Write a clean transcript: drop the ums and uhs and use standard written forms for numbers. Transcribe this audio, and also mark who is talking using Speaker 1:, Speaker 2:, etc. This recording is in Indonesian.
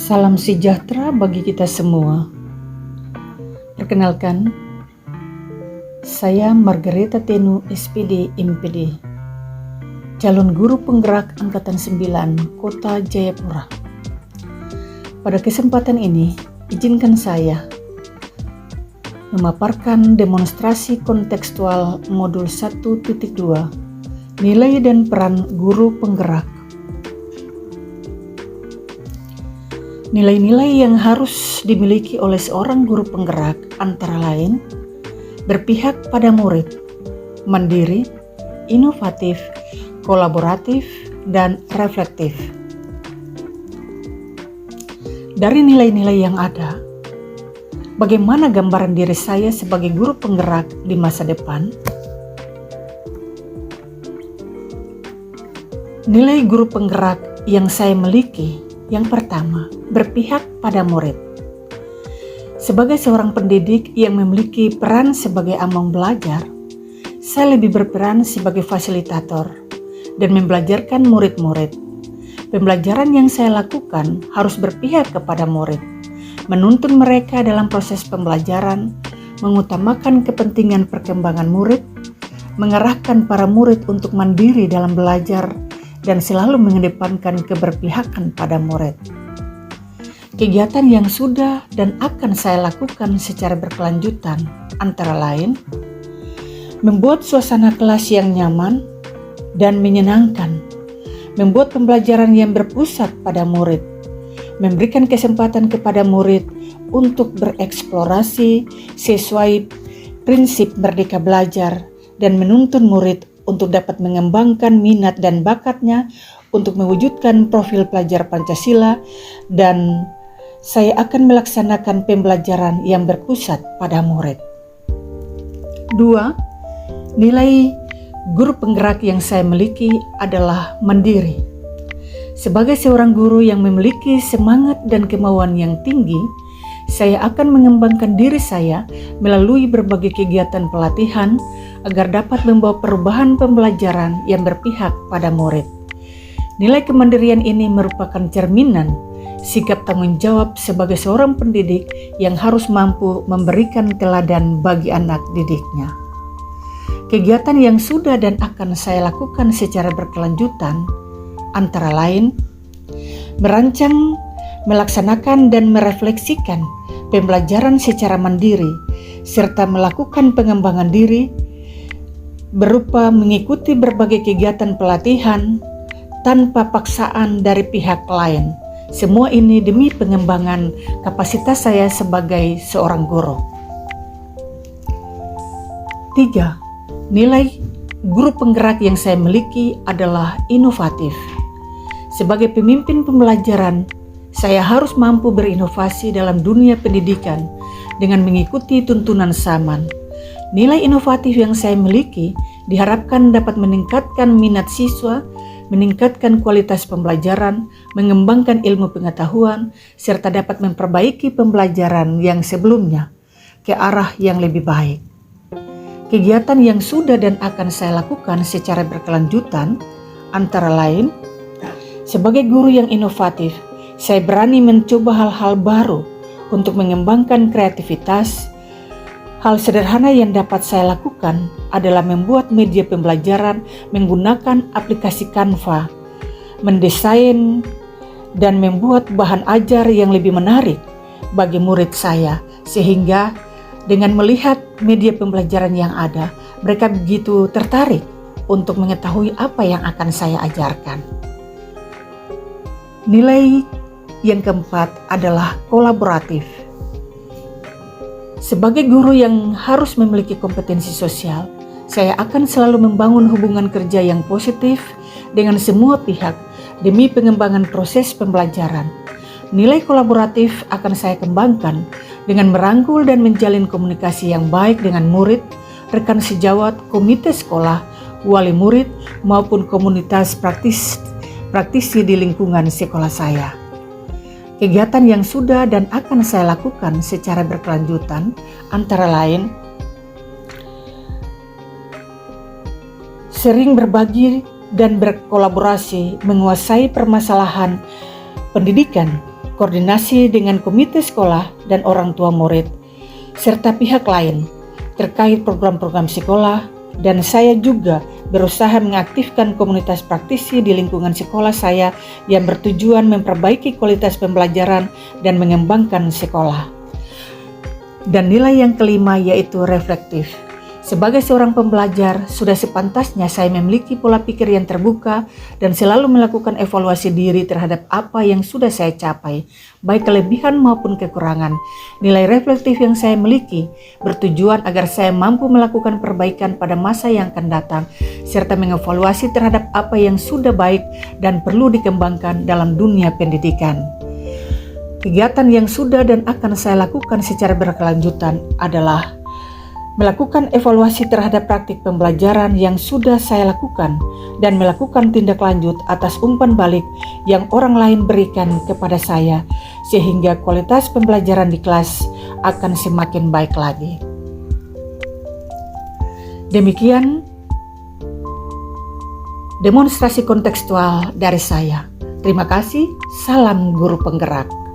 Speaker 1: Salam sejahtera bagi kita semua. Perkenalkan, saya Margareta Tenu, SPD MPD, calon guru penggerak Angkatan 9 Kota Jayapura. Pada kesempatan ini, izinkan saya memaparkan demonstrasi kontekstual modul 1.2, nilai dan peran guru penggerak. Nilai-nilai yang harus dimiliki oleh seorang guru penggerak antara lain berpihak pada murid, mandiri, inovatif, kolaboratif, dan reflektif. Dari nilai-nilai yang ada, bagaimana gambaran diri saya sebagai guru penggerak di masa depan? Nilai guru penggerak yang saya miliki, yang pertama, berpihak pada murid. Sebagai seorang pendidik yang memiliki peran sebagai among belajar, saya lebih berperan sebagai fasilitator dan membelajarkan murid-murid. Pembelajaran yang saya lakukan harus berpihak kepada murid, menuntun mereka dalam proses pembelajaran, mengutamakan kepentingan perkembangan murid, mengarahkan para murid untuk mandiri dalam belajar, dan selalu mengedepankan keberpihakan pada murid. Kegiatan yang sudah dan akan saya lakukan secara berkelanjutan antara lain membuat suasana kelas yang nyaman dan menyenangkan, membuat pembelajaran yang berpusat pada murid, memberikan kesempatan kepada murid untuk bereksplorasi sesuai prinsip merdeka belajar dan menuntun murid untuk dapat mengembangkan minat dan bakatnya untuk mewujudkan profil pelajar Pancasila, dan saya akan melaksanakan pembelajaran yang berpusat pada murid. 2. Nilai guru penggerak yang saya miliki adalah mandiri. Sebagai seorang guru yang memiliki semangat dan kemauan yang tinggi, saya akan mengembangkan diri saya melalui berbagai kegiatan pelatihan agar dapat membawa perubahan pembelajaran yang berpihak pada murid. Nilai kemandirian ini merupakan cerminan sikap tanggung jawab sebagai seorang pendidik yang harus mampu memberikan teladan bagi anak didiknya. Kegiatan yang sudah dan akan saya lakukan secara berkelanjutan antara lain merancang, melaksanakan, dan merefleksikan pembelajaran secara mandiri, serta melakukan pengembangan diri berupa mengikuti berbagai kegiatan pelatihan tanpa paksaan dari pihak lain. Semua ini demi pengembangan kapasitas saya sebagai seorang guru. 3. Nilai guru penggerak yang saya miliki adalah inovatif. Sebagai pemimpin pembelajaran, saya harus mampu berinovasi dalam dunia pendidikan dengan mengikuti tuntunan zaman. Nilai inovatif yang saya miliki diharapkan dapat meningkatkan minat siswa, meningkatkan kualitas pembelajaran, mengembangkan ilmu pengetahuan, serta dapat memperbaiki pembelajaran yang sebelumnya ke arah yang lebih baik. Kegiatan yang sudah dan akan saya lakukan secara berkelanjutan antara lain, sebagai guru yang inovatif, saya berani mencoba hal-hal baru untuk mengembangkan kreativitas. Hal sederhana yang dapat saya lakukan adalah membuat media pembelajaran menggunakan aplikasi Canva, mendesain dan membuat bahan ajar yang lebih menarik bagi murid saya, sehingga dengan melihat media pembelajaran yang ada, mereka begitu tertarik untuk mengetahui apa yang akan saya ajarkan. Nilai yang keempat adalah kolaboratif. Sebagai guru yang harus memiliki kompetensi sosial, saya akan selalu membangun hubungan kerja yang positif dengan semua pihak demi pengembangan proses pembelajaran. Nilai kolaboratif akan saya kembangkan dengan merangkul dan menjalin komunikasi yang baik dengan murid, rekan sejawat, komite sekolah, wali murid, maupun komunitas praktisi di lingkungan sekolah saya. Kegiatan yang sudah dan akan saya lakukan secara berkelanjutan antara lain sering berbagi dan berkolaborasi menguasai permasalahan pendidikan koordinasi dengan komite sekolah dan orang tua murid, serta pihak lain terkait program-program sekolah, dan saya juga berusaha mengaktifkan komunitas praktisi di lingkungan sekolah saya yang bertujuan memperbaiki kualitas pembelajaran dan mengembangkan sekolah. Dan nilai yang kelima yaitu reflektif. Sebagai seorang pembelajar, sudah sepantasnya saya memiliki pola pikir yang terbuka dan selalu melakukan evaluasi diri terhadap apa yang sudah saya capai, baik kelebihan maupun kekurangan. Nilai reflektif yang saya miliki bertujuan agar saya mampu melakukan perbaikan pada masa yang akan datang, serta mengevaluasi terhadap apa yang sudah baik dan perlu dikembangkan dalam dunia pendidikan. Kegiatan yang sudah dan akan saya lakukan secara berkelanjutan adalah melakukan evaluasi terhadap praktik pembelajaran yang sudah saya lakukan dan melakukan tindak lanjut atas umpan balik yang orang lain berikan kepada saya, sehingga kualitas pembelajaran di kelas akan semakin baik lagi. Demikian demonstrasi kontekstual dari saya. Terima kasih, salam guru penggerak.